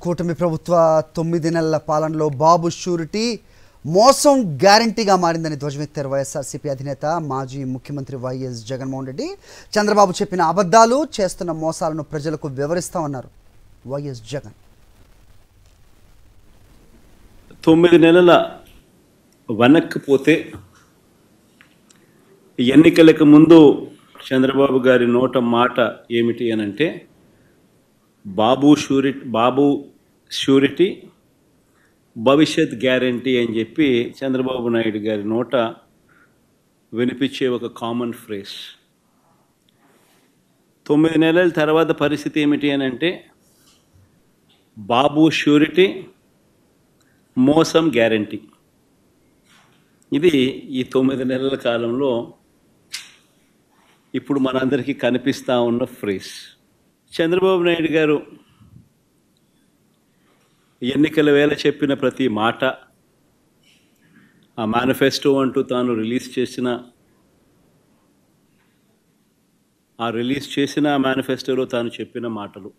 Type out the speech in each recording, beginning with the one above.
కూటమి ప్రభుత్వ 9 నెలల పాలనలో బాబు షూరిటీ మోసం గ్యారంటీగా మారిందని ధ్వజమెత్తారు వైఎస్ఆర్సీపీ అధినేత మాజీ ముఖ్యమంత్రి వైఎస్ జగన్మోహన్ రెడ్డి. చంద్రబాబు చెప్పిన అబద్ధాలు చేస్తున్న మోసాలను ప్రజలకు వివరిస్తామన్నారు వైఎస్ జగన్. 9 నెలల వెనక్కిపోతే ఎన్నికలకు ముందు చంద్రబాబు గారి నోట మాట ఏమిటి అనంటే బాబు షూరిటీ భవిష్యత్ గ్యారంటీ అని చెప్పి చంద్రబాబు నాయుడు గారి నోట వినిపించే ఒక కామన్ ఫ్రేజ్. 9 నెలల తర్వాత పరిస్థితి ఏమిటి అని అంటే బాబు షూరిటీ మోసం గ్యారంటీ. ఇది ఈ 9 నెలల కాలంలో ఇప్పుడు మనందరికీ కనిపిస్తూ ఉన్న ఫ్రేజ్. చంద్రబాబు నాయుడు గారు ఎన్నికల వేళ చెప్పిన ప్రతి మాట, ఆ మేనిఫెస్టో అంటూ తాను రిలీజ్ చేసిన మేనిఫెస్టోలో తాను చెప్పిన మాటలు,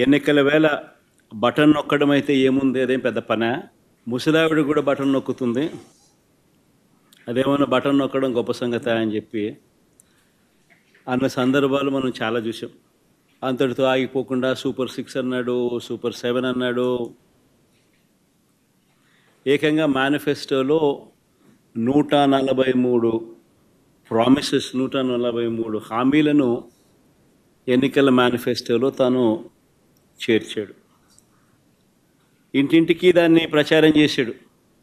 ఎన్నికల వేళ బటన్ నొక్కడం అయితే ఏముంది, అదేం పెద్ద పనా, ముసలావిడ కూడా బటన్ నొక్కుతుంది, అదేమన్నా బటన్ నొక్కడం గొప్ప సంగతి అని చెప్పి అన్న సందర్భాలు మనం చాలా చూసాం. అంతటితో ఆగిపోకుండా సూపర్ 6 అన్నాడు, సూపర్ 7 అన్నాడు. ఏకంగా మేనిఫెస్టోలో 143 ప్రామిసెస్, 143 హామీలను ఎన్నికల మేనిఫెస్టోలో తాను చేర్చాడు. ఇంటింటికి దాన్ని ప్రచారం చేశాడు.